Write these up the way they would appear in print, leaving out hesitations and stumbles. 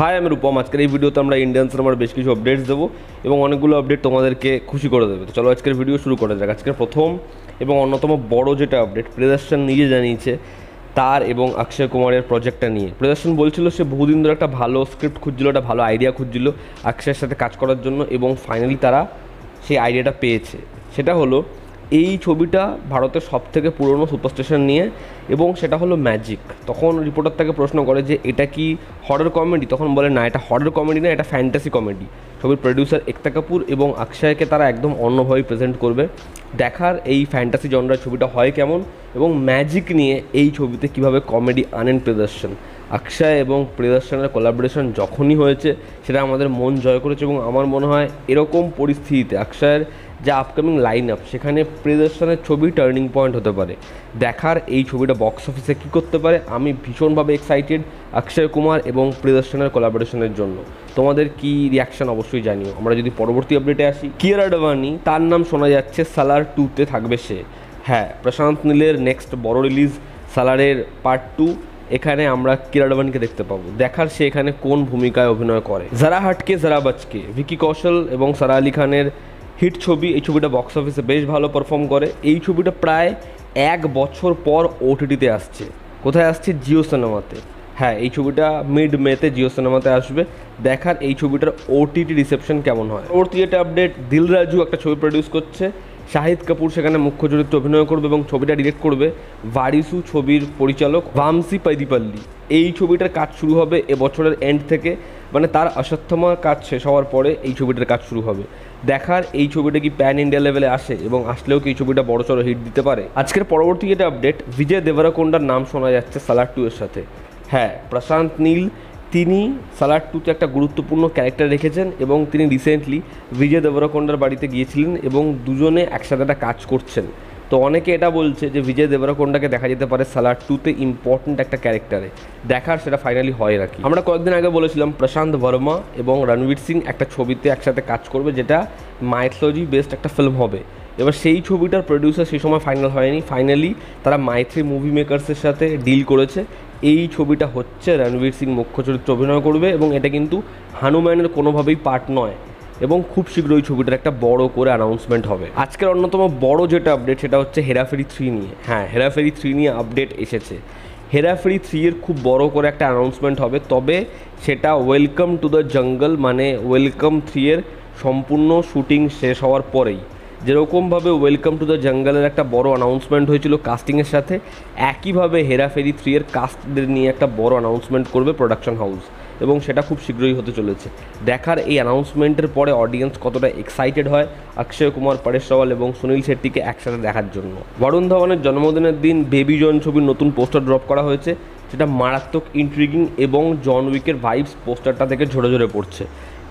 High, আমি রূপম। আজকের এই ভিডিওতে আমরা ইন্ডিয়ান সিনেমার বেশ কিছু আপডেটস দেবো এবং অনেকগুলো আপডেট তোমাদেরকে খুশি করে দেবে। তো চলো আজকের ভিডিও শুরু করা যাক। আজকের প্রথম এবং অন্যতম বড় যেটা আপডেট, প্রিয়দর্শন নিজে জানিয়েছে তার এবং অক্ষয় কুমারের প্রজেক্টটা নিয়ে। প্রিয়দর্শন বলছিল সে বহুদিন ধরে একটা ভালো স্ক্রিপ্ট খুঁজছিল, একটা ভালো আইডিয়া খুঁজছিল অক্ষয়ের সাথে কাজ করার জন্য, এবং ফাইনালি তারা সেই আইডিয়াটা পেয়েছে। সেটা হলো এই ছবিটা ভারতের সবথেকে পুরনো সুপারস্টেশন নিয়ে, এবং সেটা হলো ম্যাজিক। তখন রিপোর্টার তাকে প্রশ্ন করে যে এটা কি হরর কমেডি? তখন বলে না, এটা হরর কমেডি না, এটা ফ্যান্টাসি কমেডি। ছবির প্রডিউসার একতা কাপুর এবং অক্ষয়কে তারা একদম অন্যভাবে প্রেজেন্ট করবে। দেখার এই ফ্যান্টাসি জনরার ছবিটা হয় কেমন, এবং ম্যাজিক নিয়ে এই ছবিতে কিভাবে কমেডি আনেন প্রিয়দর্শন। অক্ষয় এবং প্রিয়দর্শনের কোলাবোরেশন যখনই হয়েছে সেটা আমাদের মন জয় করেছে, এবং আমার মনে হয় এরকম পরিস্থিতিতে অক্ষয়ের যা আপকামিং লাইন আপ, সেখানে প্রিয়দর্শনের ছবি টার্নিং পয়েন্ট হতে পারে। দেখার এই ছবিটা বক্স অফিসে কী করতে পারে। আমি ভীষণভাবে এক্সাইটেড অক্ষয় কুমার এবং প্রিয়দর্শনের কোলাবোরেশনের জন্য। তোমাদের কি রিয়াকশন অবশ্যই জানিও। আমরা যদি পরবর্তী আপডেটে আসি, কিয়ারা আডবাণী, তার নাম শোনা যাচ্ছে সালার 2-তে থাকবে সে। হ্যাঁ, প্রশান্ত নীলের নেক্সট বড় রিলিজ সালারের পার্ট 2, এখানে আমরা কিয়ারা আডবাণীকে দেখতে পাবো। দেখার সে এখানে কোন ভূমিকায় অভিনয় করে। যারা হাটকে যারা বাচকে, ভিকি কৌশল এবং সারা আলি খানের হিট ছবি। এই ছবিটা বক্স অফিসে বেশ ভালো পারফর্ম করে। এই ছবিটা প্রায় 1 বছর পর ওটিটিতে আসছে। কোথায় আসছে? জিও সিনেমাতে। হ্যাঁ, এই ছবিটা মিড মেতে জিও সিনেমাতে আসবে। দেখার এই ছবিটার ওটিটি রিসেপশন কেমন হয়। পরবর্তী যেটা আপডেট, দিল রাজু একটা ছবি প্রডিউস করছে। শাহিদ কাপুর সেখানে মুখ্য চরিত্রে অভিনয় করবে এবং ছবিটা ডিরেক্ট করবে ভারিসু ছবির পরিচালক ভামসি পাইদিপাল্লি। এই ছবিটার কাজ শুরু হবে এবছরের এন্ড থেকে, মানে তার অশ্বত্থমার কাজ শেষ হওয়ার পরে এই ছবিটার কাজ শুরু হবে। দেখার এই ছবিটা কি প্যান ইন্ডিয়া লেভেলে আসে, এবং আসলেও কি এই ছবিটা বড়সড় হিট দিতে পারে। আজকের পরবর্তী যেটা আপডেট, বিজয় দেবরাকোন্ডার নাম শোনা যাচ্ছে সালার 2 এর সাথে। হ্যাঁ, প্রশান্ত নীল তিনি সালার 2-তে একটা গুরুত্বপূর্ণ ক্যারেক্টার রেখেছেন, এবং তিনি রিসেন্টলি বিজয় দেবরাকোন্ডার বাড়িতে গিয়েছিলেন এবং দুজনে একসাথে একটা কাজ করছেন। তো অনেকে এটা বলছে যে বিজয় দেবরাকোন্ডাকে দেখা যেতে পারে সালার 2-তে ইম্পর্ট্যান্ট একটা ক্যারেক্টারে। দেখার সেটা ফাইনালি হয় নাকি। আমরা কয়েকদিন আগে বলেছিলাম প্রশান্ত বর্মা এবং রণবীর সিং একটা ছবিতে একসাথে কাজ করবে, যেটা মাইথোলজি বেসড একটা ফিল্ম হবে। এবার সেই ছবিটার প্রডিউসার সেই সময় ফাইনাল হয়নি। ফাইনালি তারা মাইথ্রি মুভি মেকার্সের সাথে ডিল করেছে। এই ছবিটা হচ্ছে রণবীর সিং মুখ্য চরিত্রে অভিনয় করবে, এবং এটা কিন্তু হনুমানের কোনোভাবেই পার্ট নয়, এবং খুব শীঘ্রই ছবিটার একটা বড় করে অ্যানাউন্সমেন্ট হবে। আজকের অন্যতম বড় যেটা আপডেট, সেটা হচ্ছে হেরাফেরি 3 নিয়ে। হ্যাঁ, হেরাফেরি 3 নিয়ে আপডেট এসেছে। হেরাফেরি 3 এর খুব বড় করে একটা অ্যানাউন্সমেন্ট হবে, তবে সেটা ওয়েলকাম টু দ্য জঙ্গল, মানে ওয়েলকাম 3 এর সম্পূর্ণ শুটিং শেষ হওয়ার পরেই। যেরকমভাবে ওয়েলকাম টু দ্য জঙ্গলের একটা বড় অ্যানাউন্সমেন্ট হয়েছিল কাস্টিংয়ের সাথে, একইভাবে হেরাফেরি 3 এর কাস্টদের নিয়ে একটা বড় অ্যানাউন্সমেন্ট করবে প্রোডাকশন হাউস, এবং সেটা খুব শীঘ্রই হতে চলেছে। দেখার এই অ্যানাউন্সমেন্টের পরে অডিয়েন্স কতটা এক্সাইটেড হয় অক্ষয় কুমার, পরেশ রাওয়াল এবং সুনীল শেট্টিকে একসাথে দেখার জন্য। বরুণ ধওয়ানের জন্মদিনের দিন বেবি জন ছবির নতুন পোস্টার ড্রপ করা হয়েছে, যেটা মারাত্মক ইন্ট্রিগিং এবং জন উইকের ভাইবস পোস্টারটা থেকে ঝরে ঝরে পড়ছে।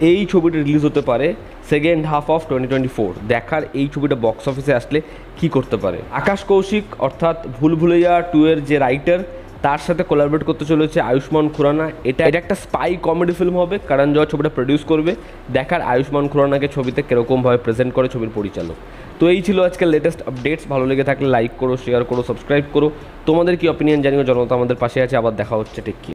এই ছবিটা রিলিজ হতে পারে সেকেন্ড হাফ অফ 2024। দেখার এই ছবিটা বক্স অফিসে আসলে কি করতে পারে। আকাশ কৌশিক অর্থাৎ ভুল ভুলাইয়া 2 এর যে রাইটার, তার সাথে কোলাবরেট করতে চলেছে আয়ুষ্মান খুরানা। এটা একটা স্পাই কমেডি ফিল্ম হবে। কারণ জওয়ার ছবিটা প্রডিউস করবে। দেখার আয়ুষ্মান খুরানাকে ছবিতে কীরকমভাবে প্রেজেন্ট করে ছবির পরিচালক। তো এই ছিল আজকের লেটেস্ট আপডেটস। ভালো লেগে থাকলে লাইক করো, শেয়ার করো, সাবস্ক্রাইব করো। তোমাদের কি অপিনিয়ন জানিও। জনতা আমাদের পাশে আছে। আবার দেখা হচ্ছে। Take care.